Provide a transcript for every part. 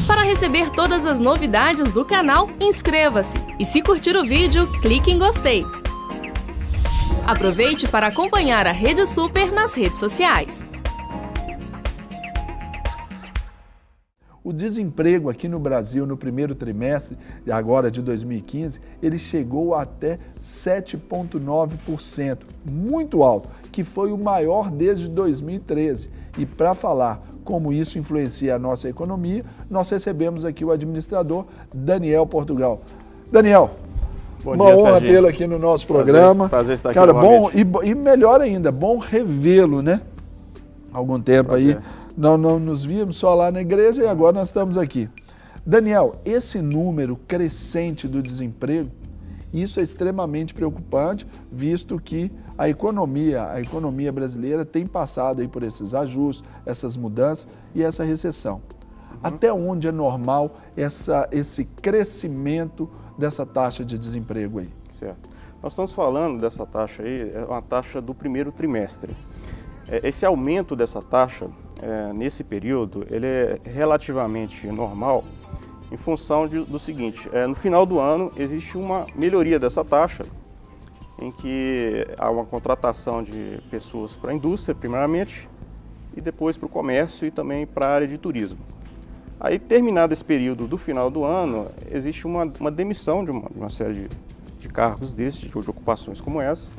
Para receber todas as novidades do canal, inscreva-se e se curtir o vídeo, clique em gostei. Aproveite para acompanhar a Rede Super nas redes sociais. O desemprego aqui no Brasil no primeiro trimestre, agora de 2015, ele chegou até 7,9%, muito alto, que foi o maior desde 2013. E para falar como isso influencia a nossa economia, nós recebemos aqui o administrador Daniel Portugal. Daniel, bom uma dia, honra Serginho. tê-lo aqui no nosso programa. Prazer estar aqui Cara, novamente. bom e melhor ainda, bom revê-lo, né? Algum tempo aí. Não nos víamos só lá na igreja e agora nós estamos aqui. Daniel, esse número crescente do desemprego, isso é extremamente preocupante, visto que a economia brasileira tem passado aí por esses ajustes, essas mudanças e essa recessão. Até onde é normal esse crescimento dessa taxa de desemprego aí? Certo. Nós estamos falando dessa taxa aí, é uma taxa do primeiro trimestre. Esse aumento dessa taxa, nesse período, ele é relativamente normal em função do seguinte, no final do ano existe uma melhoria dessa taxa, em que há uma contratação de pessoas para a indústria, primeiramente, e depois para o comércio e também para a área de turismo. Aí, terminado esse período do final do ano, existe uma demissão de uma série de cargos desses, de ocupações como essa.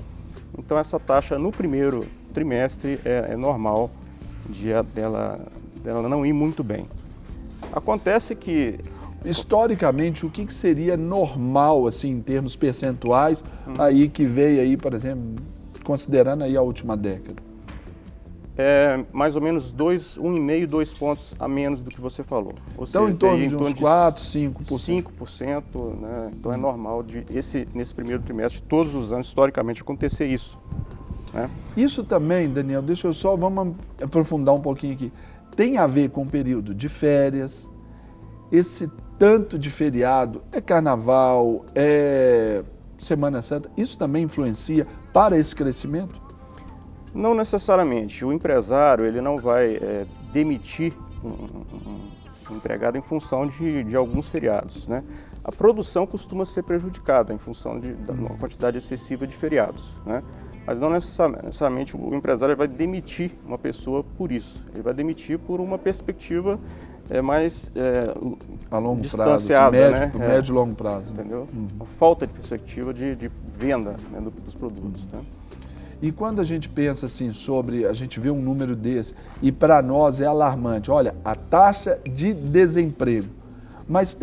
Então, essa taxa no primeiro trimestre é normal dela não ir muito bem. Acontece que... Historicamente, o que seria normal, assim, em termos percentuais, aí que veio aí, por exemplo, considerando aí a última década? Mais ou menos 1,5, 2 pontos a menos do que você falou. Ou então, seja, em torno de uns 4, 5%. 5%, né? Então é normal nesse primeiro trimestre, todos os anos, historicamente, acontecer isso. Né? Isso também, Daniel, vamos aprofundar um pouquinho aqui. Tem a ver com o período de férias, esse tanto de feriado, carnaval, Semana Santa, isso também influencia para esse crescimento? Não necessariamente. O empresário ele não vai demitir um empregado em função de alguns feriados. Né? A produção costuma ser prejudicada em função da quantidade excessiva de feriados. Né? Mas não necessariamente o empresário vai demitir uma pessoa por isso. Ele vai demitir por uma perspectiva mais a longo distanciada, prazo, assim, médio e longo prazo. Entendeu? Uma falta de perspectiva de venda, né, dos produtos. Né? E quando a gente pensa assim a gente vê um número desse, e para nós é alarmante, olha, a taxa de desemprego, mas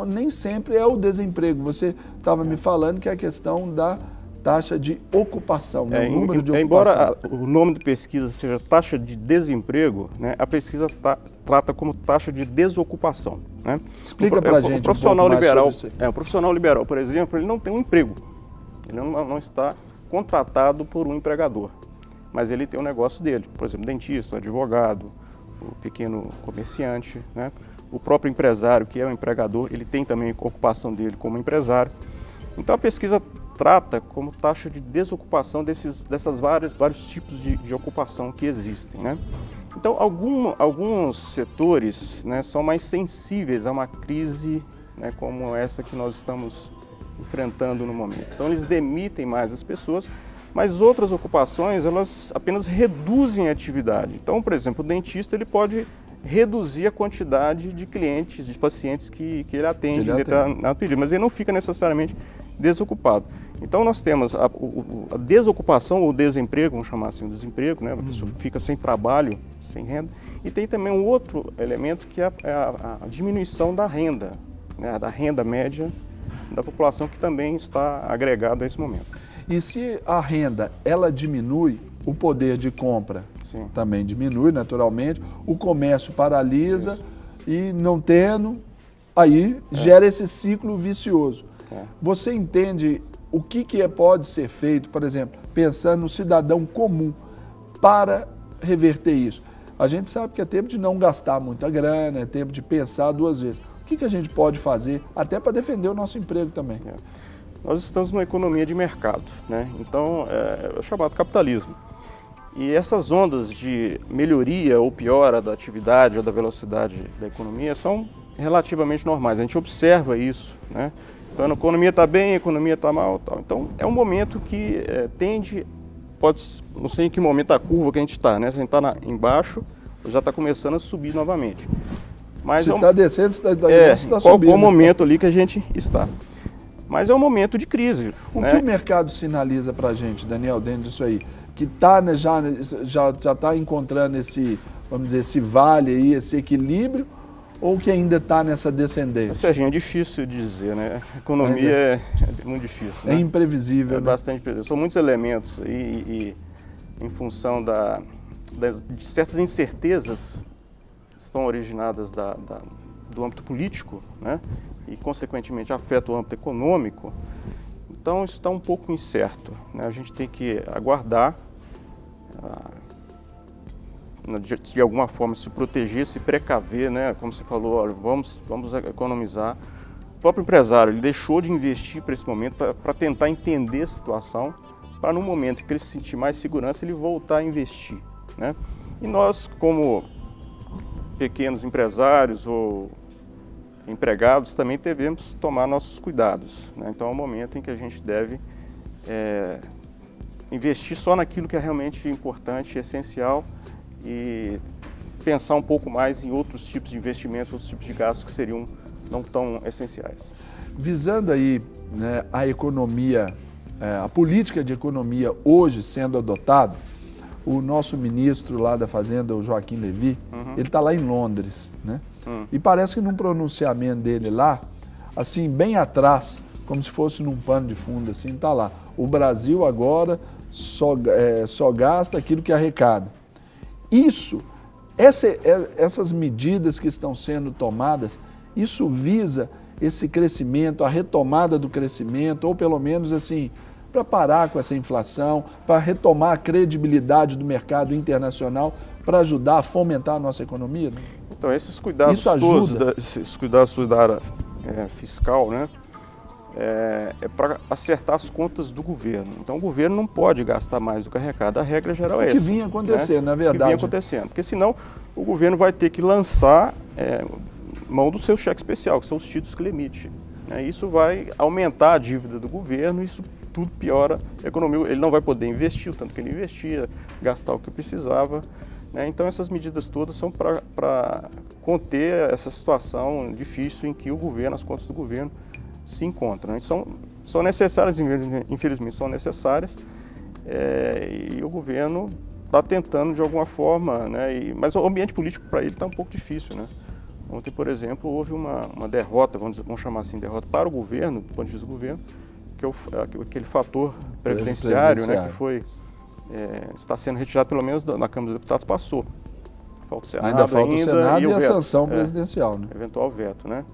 nem sempre é o desemprego. Você estava me falando que é a questão da taxa de ocupação, né? O número de ocupação. Embora o nome da pesquisa seja taxa de desemprego, né, a pesquisa trata como taxa de desocupação. Né? Explica para a gente o profissional liberal, sobre isso. O profissional liberal, por exemplo, ele não tem um emprego, ele não está contratado por um empregador, mas ele tem um negócio dele, por exemplo, dentista, advogado, o pequeno comerciante, né? O próprio empresário, que é um empregador, ele tem também a ocupação dele como empresário. Então a pesquisa trata como taxa de desocupação desses vários tipos de ocupação que existem. Né? Então alguns setores, né, são mais sensíveis a uma crise, né, como essa que nós estamos enfrentando no momento. Então eles demitem mais as pessoas, mas outras ocupações elas apenas reduzem a atividade. Então, por exemplo, o dentista ele pode reduzir a quantidade de clientes, de pacientes que ele atende em determinado período, mas ele não fica necessariamente desocupado. Então nós temos a desocupação ou desemprego, vamos chamar assim o desemprego, né? A pessoa fica sem trabalho, sem renda, e tem também um outro elemento que é a diminuição da renda, né? Da renda média da população, que também está agregado a esse momento. E se a renda ela diminui, o poder de compra também diminui naturalmente, o comércio paralisa e não tendo, aí gera esse ciclo vicioso. Você entende o que pode ser feito, por exemplo, pensando no cidadão comum para reverter isso? A gente sabe que é tempo de não gastar muita grana, é tempo de pensar duas vezes. O que a gente pode fazer até para defender o nosso emprego também? Nós estamos numa economia de mercado, né? Então é o chamado capitalismo. E essas ondas de melhoria ou piora da atividade ou da velocidade da economia são relativamente normais. A gente observa isso, né? Então a economia está bem, a economia está mal, tal. Então é um momento que tende, não sei em que momento da curva que a gente está, né? Se a gente está embaixo, já está começando a subir novamente. Mas se está descendo, se está subindo. Qual o momento ali que a gente está? Mas é um momento de crise. O né? que o mercado sinaliza para a gente, Daniel, dentro disso aí? Que tá, né, já está encontrando esse, vamos dizer, esse vale aí, esse equilíbrio, ou que ainda está nessa descendência? Serginho, é difícil dizer, né? A economia é muito difícil. É né? imprevisível, né? Bastante imprevisível. São muitos elementos e em função de certas incertezas que estão originadas do âmbito político, né? E, consequentemente, afeta o âmbito econômico. Então, isso está um pouco incerto. Né? A gente tem que aguardar, de alguma forma, se proteger, se precaver, né? Como você falou, olha, vamos economizar. O próprio empresário, ele deixou de investir para esse momento, para tentar entender a situação, para no momento que ele se sentir mais segurança, ele voltar a investir. Né? E nós, como pequenos empresários ou empregados, também devemos tomar nossos cuidados. Né? Então é um momento em que a gente deve investir só naquilo que é realmente importante, essencial, e pensar um pouco mais em outros tipos de investimentos, outros tipos de gastos que seriam não tão essenciais. Visando aí, né, a economia, a política de economia hoje sendo adotada, o nosso ministro lá da Fazenda, o Joaquim Levy, ele está lá em Londres, né? E parece que num pronunciamento dele lá, assim, bem atrás, como se fosse num pano de fundo, assim, está lá. O Brasil agora só gasta aquilo que arrecada. Essas medidas que estão sendo tomadas, isso visa esse crescimento, a retomada do crescimento, ou pelo menos assim, para parar com essa inflação, para retomar a credibilidade do mercado internacional, para ajudar a fomentar a nossa economia? Né? Então, esses cuidados todos da área fiscal, né, é para acertar as contas do governo. Então, o governo não pode gastar mais do que arrecada. A regra geral é essa. O que vinha acontecendo, né? na verdade. O que vinha acontecendo. Porque senão o governo vai ter que lançar mão do seu cheque especial, que são os títulos que ele emite. Né? Isso vai aumentar a dívida do governo, isso tudo piora a economia. Ele não vai poder investir o tanto que ele investia, gastar o que precisava. Né? Então, essas medidas todas são para conter essa situação difícil em que o governo, as contas do governo, se encontram. Né? São necessárias, infelizmente são necessárias, e o governo está tentando de alguma forma, né? Mas o ambiente político para ele está um pouco difícil. Né? Ontem, por exemplo, houve uma derrota, vamos chamar assim, derrota para o governo, do ponto de vista do governo, que é aquele fator previdenciário, né, que está sendo retirado, pelo menos na Câmara dos Deputados, passou. Falta o Senado ainda falta o Senado e a sanção presidencial. Né? Eventual veto, né?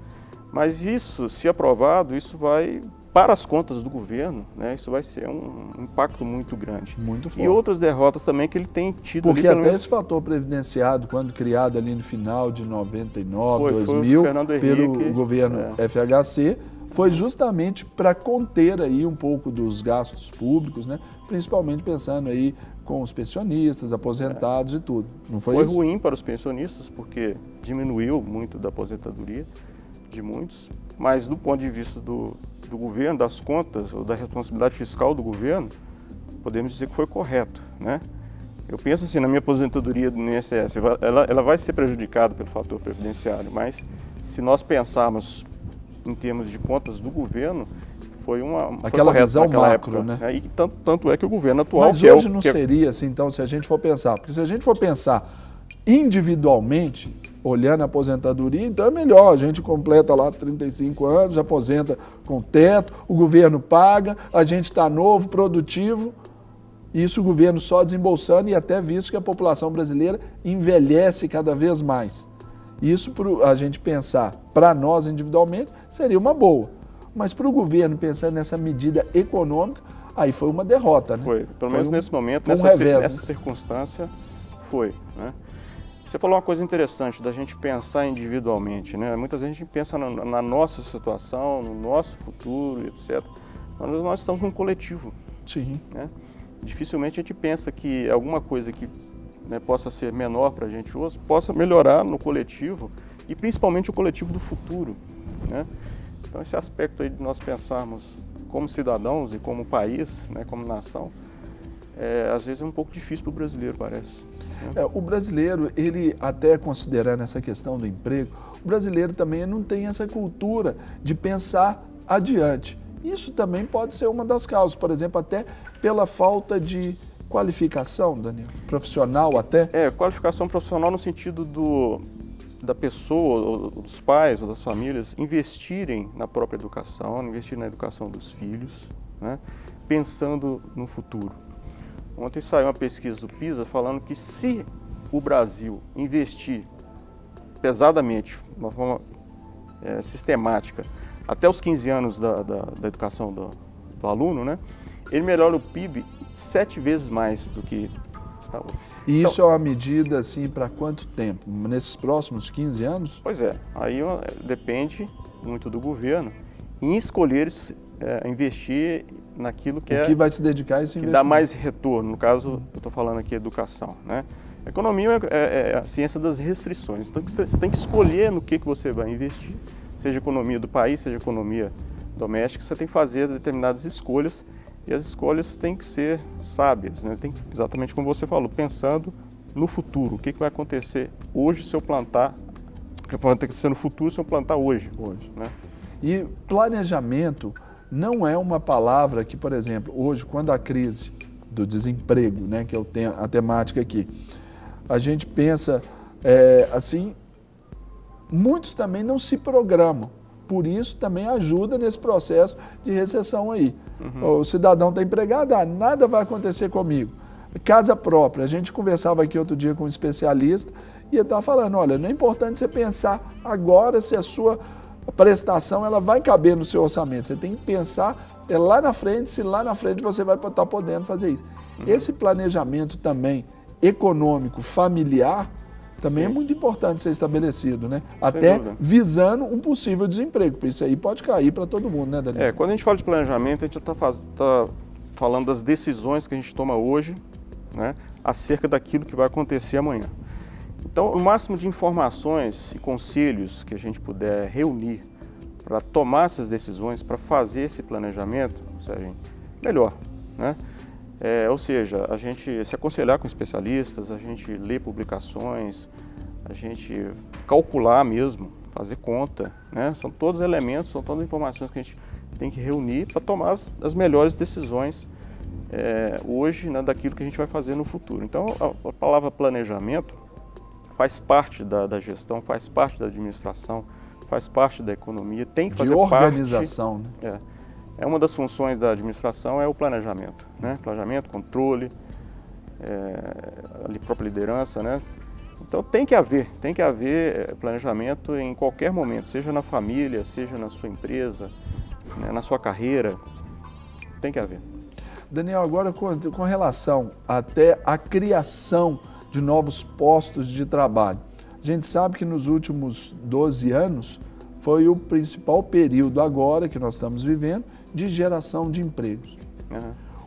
Mas isso, se aprovado, isso vai, para as contas do governo, né, isso vai ser um impacto muito grande. Muito forte. E outras derrotas também que ele tem tido. Porque ali, até esse fator previdenciário, quando criado ali no final de 99, 2000, pelo governo FHC, foi justamente para conter aí um pouco dos gastos públicos, né? Principalmente pensando aí com os pensionistas, aposentados e tudo. Não foi isso? Foi ruim para os pensionistas, porque diminuiu muito da aposentadoria de muitos, mas do ponto de vista do governo, das contas, ou da responsabilidade fiscal do governo, podemos dizer que foi correto, né? Eu penso assim, na minha aposentadoria do INSS, ela vai ser prejudicada pelo fator previdenciário, mas se nós pensarmos em termos de contas do governo, foi aquela visão macro, época, né? E tanto é que o governo atual... Mas hoje não seria assim, então, se a gente for pensar, porque se a gente for pensar individualmente, olhando a aposentadoria, então é melhor, a gente completa lá 35 anos, aposenta com teto, o governo paga, a gente está novo, produtivo, isso o governo só desembolsando, e até visto que a população brasileira envelhece cada vez mais. Isso, a gente pensar para nós individualmente, seria uma boa. Mas para o governo, pensando nessa medida econômica, aí foi uma derrota, né? Foi, pelo menos nesse momento, nessa circunstância, foi, né? Você falou uma coisa interessante da gente pensar individualmente, né? Muitas vezes a gente pensa na nossa situação, no nosso futuro, etc. Mas nós estamos num coletivo. Sim. Né? Dificilmente a gente pensa que alguma coisa que, né, possa ser menor para a gente hoje, possa melhorar no coletivo e principalmente o coletivo do futuro, né? Então esse aspecto aí de nós pensarmos como cidadãos e como país, né, como nação, às vezes é um pouco difícil para o brasileiro, parece. Né? O brasileiro, ele até considerando essa questão do emprego, o brasileiro também não tem essa cultura de pensar adiante. Isso também pode ser uma das causas, por exemplo, até pela falta de qualificação, Daniel, profissional até. Qualificação profissional no sentido da pessoa, ou dos pais ou das famílias investirem na própria educação, investir na educação dos filhos, né, pensando no futuro. Ontem saiu uma pesquisa do PISA falando que se o Brasil investir pesadamente, de uma forma sistemática, até os 15 anos da educação do aluno, né, ele melhora o PIB 7 vezes mais do que está hoje. E isso é uma medida, assim, para quanto tempo? Nesses próximos 15 anos? Pois é, aí depende muito do governo em escolher investir naquilo que vai se dedicar a esse investimento. Que dá mais retorno, no caso, eu estou falando aqui educação, né? A economia é a ciência das restrições, então você tem que escolher no que você vai investir, seja economia do país, seja economia doméstica, você tem que fazer determinadas escolhas. E as escolhas têm que ser sábias, né? Tem, exatamente como você falou, pensando no futuro. O que vai acontecer hoje se eu plantar, o que vai acontecer no futuro se eu plantar hoje. Né? E planejamento não é uma palavra que, por exemplo, hoje, quando a crise do desemprego, né, que eu tenho a temática aqui, a gente pensa assim, muitos também não se programam. Por isso também ajuda nesse processo de recessão aí. O cidadão está empregado, nada vai acontecer comigo. Casa própria, a gente conversava aqui outro dia com um especialista e ele estava falando, olha, não é importante você pensar agora se a sua prestação ela vai caber no seu orçamento. Você tem que pensar lá na frente, se lá na frente você vai estar podendo fazer isso. Esse planejamento também econômico, familiar, também Sim. é muito importante ser estabelecido, né? Até visando um possível desemprego, porque isso aí pode cair para todo mundo, né, Daniel? Quando a gente fala de planejamento, a gente está falando das decisões que a gente toma hoje, né, acerca daquilo que vai acontecer amanhã. Então, o máximo de informações e conselhos que a gente puder reunir para tomar essas decisões, para fazer esse planejamento, Sérgio, melhor, né? Ou seja, a gente se aconselhar com especialistas, a gente ler publicações, a gente calcular mesmo, fazer conta, né? São todos elementos, são todas informações que a gente tem que reunir para tomar as melhores decisões hoje, né, daquilo que a gente vai fazer no futuro. Então, a palavra planejamento faz parte da gestão, faz parte da administração, faz parte da economia, tem que fazer parte... De organização, né? Uma das funções da administração é o planejamento, né? Planejamento, controle, a própria liderança, né? Então tem que haver planejamento em qualquer momento, seja na família, seja na sua empresa, né, na sua carreira, tem que haver. Daniel, agora com relação até à criação de novos postos de trabalho, a gente sabe que nos últimos 12 anos foi o principal período agora que nós estamos vivendo de geração de empregos.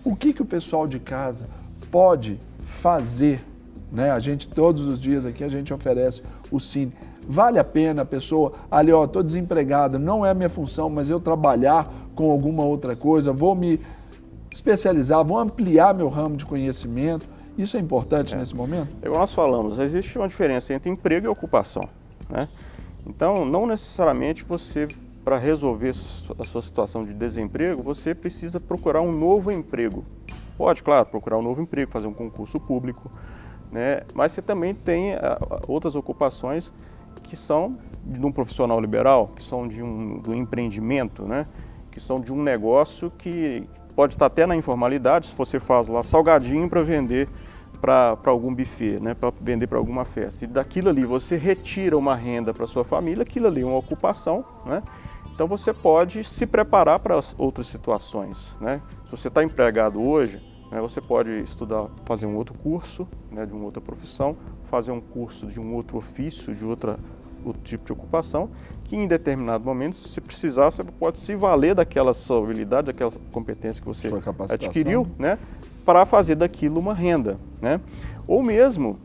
O que o pessoal de casa pode fazer, né? A gente, todos os dias aqui, a gente oferece o Cine. Vale a pena a pessoa, ali, estou desempregado, não é a minha função, mas eu trabalhar com alguma outra coisa, vou me especializar, vou ampliar meu ramo de conhecimento. Isso é importante nesse momento? Igual nós falamos, existe uma diferença entre emprego e ocupação, né? Então, não necessariamente você, para resolver a sua situação de desemprego, você precisa procurar um novo emprego. Pode, claro, procurar um novo emprego, fazer um concurso público, né? Mas você também tem outras ocupações que são de um profissional liberal, que são de um empreendimento, né? Que são de um negócio que pode estar até na informalidade, se você faz lá salgadinho para vender para algum buffet, né, para vender para alguma festa. E daquilo ali você retira uma renda para sua família, aquilo ali é uma ocupação, né? Então você pode se preparar para as outras situações, né? Se você está empregado hoje, né, você pode estudar, fazer um outro curso, né, de uma outra profissão, fazer um curso de um outro ofício, de outro tipo de ocupação, que em determinado momento, se precisar, você pode se valer daquela sua habilidade, daquela competência que você adquiriu, né, para fazer daquilo uma renda, né? Ou mesmo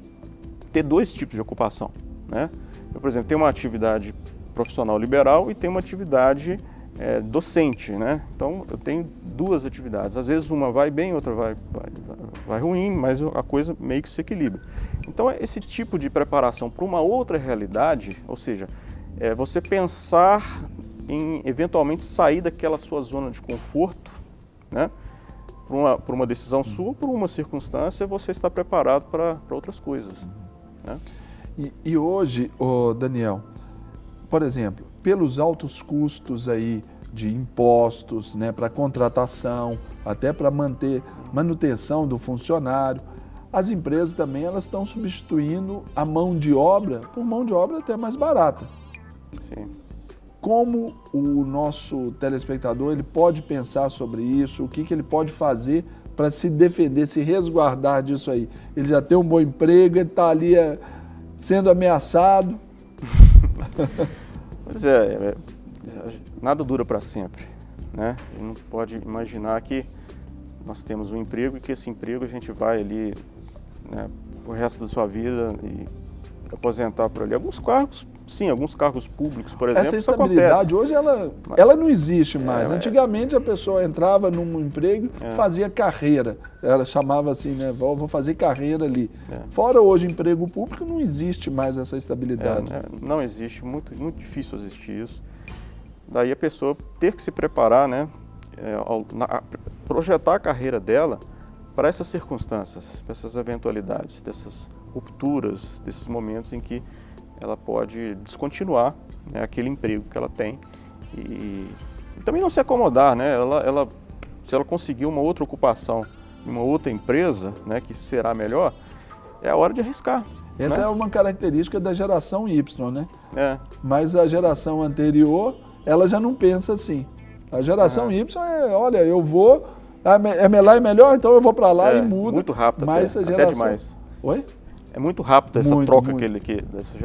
ter dois tipos de ocupação, né? Eu, por exemplo, tenho uma atividade profissional liberal e tenho uma atividade docente, né? Então, eu tenho duas atividades. Às vezes uma vai bem, outra vai ruim, mas a coisa meio que se equilibra. Então, esse tipo de preparação para uma outra realidade, ou seja, você pensar em eventualmente sair daquela sua zona de conforto, né? Por uma decisão sua, por uma circunstância, você está preparado para outras coisas, né? E hoje, Daniel, por exemplo, pelos altos custos aí de impostos, né, para contratação, até para manter manutenção do funcionário, as empresas também elas estão substituindo a mão de obra por mão de obra até mais barata. Sim. Como o nosso telespectador ele pode pensar sobre isso? O que ele pode fazer para se defender, se resguardar disso aí? Ele já tem um bom emprego, ele está ali sendo ameaçado. Pois nada dura para sempre, né? A gente não pode imaginar que nós temos um emprego e que esse emprego a gente vai ali, né, pro resto da sua vida e aposentar por ali. Alguns cargos, sim, alguns cargos públicos, por exemplo, essa isso estabilidade acontece. hoje ela não existe mais. Antigamente a pessoa entrava num emprego, fazia carreira. Ela chamava assim, né? Vou fazer carreira ali. Fora hoje emprego público, não existe mais essa estabilidade. Não existe, muito difícil existir isso. Daí a pessoa ter que se preparar, né? Projetar a carreira dela para essas circunstâncias, para essas eventualidades, dessas rupturas, desses momentos em que ela pode descontinuar, né, aquele emprego que ela tem e também não se acomodar, né? Se ela conseguir uma outra ocupação em uma outra empresa, né, que será melhor, é a hora de arriscar. Essa, né, é uma característica da geração Y, né? Mas a geração anterior, ela já não pensa assim. A geração Y olha, eu vou, lá é melhor, então eu vou para lá e mudo. Muito rápido, mas até demais. Oi? É muito rápido essa troca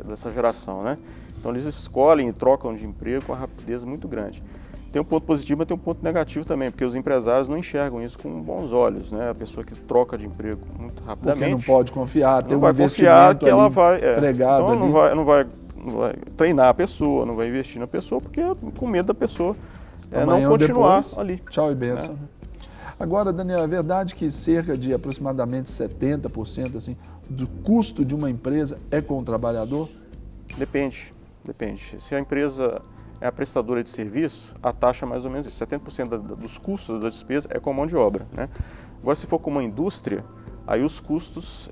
dessa geração, né? Então eles escolhem e trocam de emprego com uma rapidez muito grande. Tem um ponto positivo, mas tem um ponto negativo também, porque os empresários não enxergam isso com bons olhos, né? A pessoa que troca de emprego muito rapidamente. Porque não pode confiar, tem um investimento que ela vai pregado então ali. não vai treinar a pessoa, não vai investir na pessoa, porque com medo da pessoa não continuar ali. Tchau e benção. Agora, Daniel, é verdade que cerca de aproximadamente 70% assim, do custo de uma empresa é com o trabalhador? Depende. Se a empresa é a prestadora de serviço, a taxa é mais ou menos isso. 70% dos custos da despesa é com mão de obra, né? Agora, se for com uma indústria, aí os custos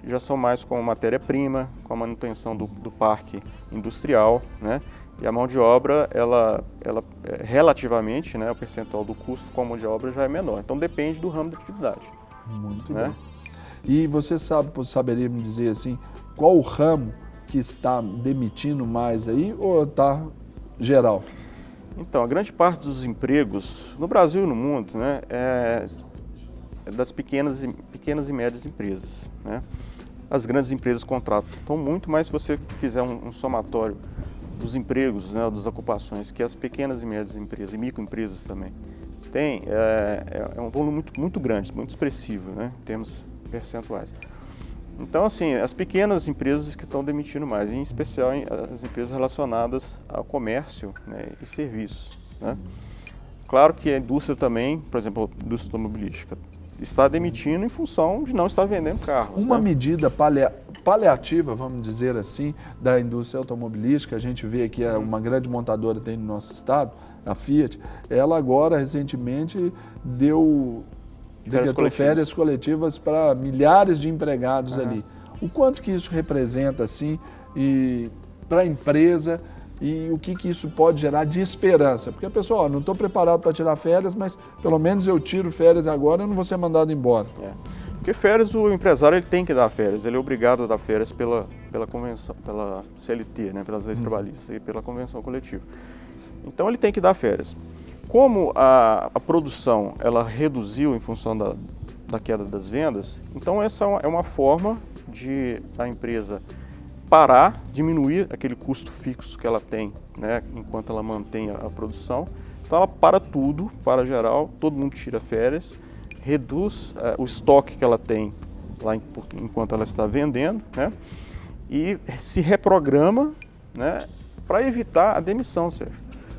já são mais com matéria-prima, com a manutenção do parque industrial, né? E a mão de obra, ela relativamente, né, o percentual do custo com a mão de obra já é menor. Então depende do ramo de atividade. Muito né? bem. E você saberia me dizer assim, qual o ramo que está demitindo mais aí ou está geral? Então, a grande parte dos empregos no Brasil e no mundo, né, é das pequenas e médias empresas, né? As grandes empresas contratam muito, mas se você fizer um somatório dos empregos, né, das ocupações que as pequenas e médias empresas e microempresas também têm, é um volume muito grande, muito expressivo, né, em termos percentuais. Então, assim, as pequenas empresas que estão demitindo mais, em especial as empresas relacionadas ao comércio, né, e serviços, né. Claro que a indústria também, por exemplo, a indústria automobilística, está demitindo em função de não estar vendendo carros. Uma medida paliativa, vamos dizer assim, da indústria automobilística, a gente vê que uma grande montadora tem no nosso estado, a Fiat, ela agora recentemente decretou férias coletivas para milhares de empregados ali. O quanto que isso representa assim para a empresa e o que isso pode gerar de esperança? Porque a pessoa, não estou preparado para tirar férias, mas pelo menos eu tiro férias agora e não vou ser mandado embora. Porque férias, o empresário ele tem que dar férias, ele é obrigado a dar férias pela convenção, pela CLT, né, pelas leis trabalhistas e pela convenção coletiva. Então ele tem que dar férias. Como a produção ela reduziu em função da queda das vendas, então essa é uma forma de a empresa parar, diminuir aquele custo fixo que ela tem, né, enquanto ela mantém a produção. Então ela para tudo, para geral, todo mundo tira férias, reduz o estoque que ela tem lá enquanto ela está vendendo, né? e se reprograma, né, para evitar a demissão, Sérgio.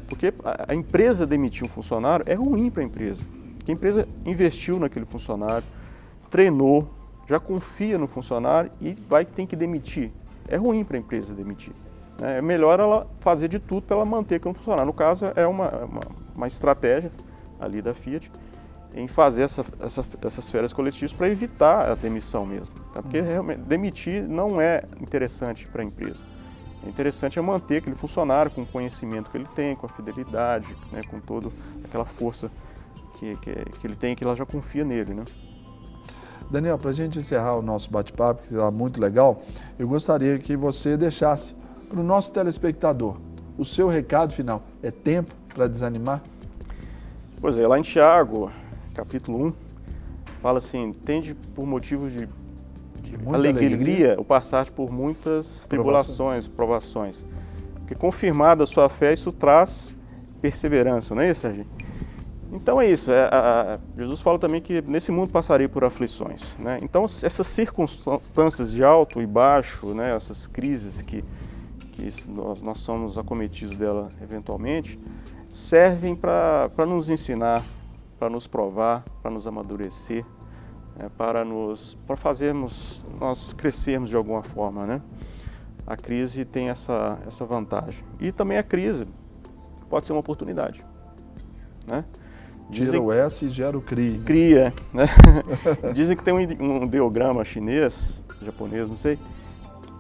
Porque a empresa demitir um funcionário é ruim para a empresa. Porque a empresa investiu naquele funcionário, treinou, já confia no funcionário e ter que demitir. É ruim para a empresa demitir. É melhor ela fazer de tudo para ela manter aquele funcionário. No caso, é uma estratégia ali da Fiat em fazer essas férias coletivas para evitar a demissão mesmo. Tá? Porque realmente demitir não é interessante para a empresa. É interessante manter aquele funcionário com o conhecimento que ele tem, com a fidelidade, né, com toda aquela força que ele tem, que ela já confia nele, né? Daniel, para a gente encerrar o nosso bate-papo, que está muito legal, eu gostaria que você deixasse para o nosso telespectador o seu recado final. É tempo para desanimar? Pois é, lá em Tiago, capítulo 1, fala assim, tende por motivos de alegria o passar por muitas tribulações, provações. Porque confirmada a sua fé, isso traz perseverança, não é isso, Sérgio? Então é isso, Jesus fala também que nesse mundo passarei por aflições, né? Então essas circunstâncias de alto e baixo, né, essas crises que nós somos acometidos dela eventualmente, servem para nos ensinar, para nos provar, para nos amadurecer, para fazermos nós crescermos de alguma forma, né? A crise tem essa vantagem. E também a crise pode ser uma oportunidade, né? Tira o S e gera o CRI. Cria, né? Dizem que tem um ideograma chinês, japonês, não sei,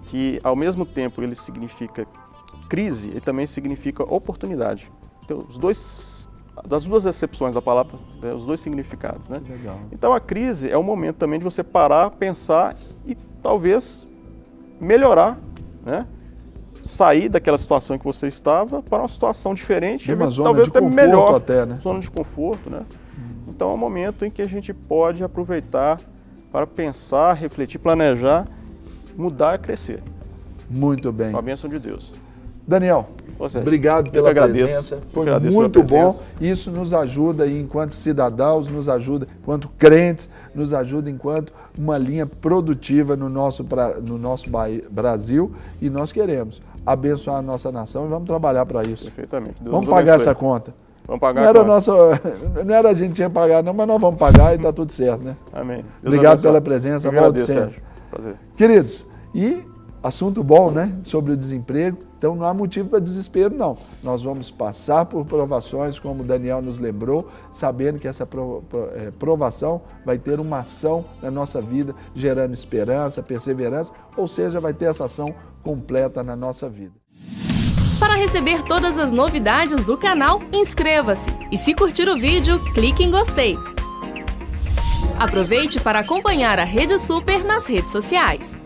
que ao mesmo tempo ele significa crise, ele também significa oportunidade. Então, das duas acepções da palavra, os dois significados, né? Legal. Então a crise é o momento também de você parar, pensar e talvez melhorar, né? Sair daquela situação que você estava para uma situação diferente, uma zona talvez de até conforto melhor, até, né? Zona de conforto, né? Então é um momento em que a gente pode aproveitar para pensar, refletir, planejar, mudar e crescer. Muito bem. Com a bênção de Deus. Daniel, obrigado pela presença. Foi muito bom. Isso nos ajuda enquanto cidadãos, nos ajuda enquanto crentes, nos ajuda enquanto uma linha produtiva no nosso Brasil, e nós queremos abençoar a nossa nação e vamos trabalhar para isso. Perfeitamente. Deus vamos pagar essa conta. Vamos pagar não era a gente que tinha que pagar, não, mas nós vamos pagar e está tudo certo, né? Amém. Deus obrigado abençoe. pela presença. Volte sempre. Prazer. Queridos, e assunto bom, né? Sobre o desemprego. Então não há motivo para desespero, não. Nós vamos passar por provações, como o Daniel nos lembrou, sabendo que essa provação vai ter uma ação na nossa vida, gerando esperança, perseverança, ou seja, vai ter essa ação completa na nossa vida. Para receber todas as novidades do canal, inscreva-se. E se curtir o vídeo, clique em gostei. Aproveite para acompanhar a Rede Super nas redes sociais.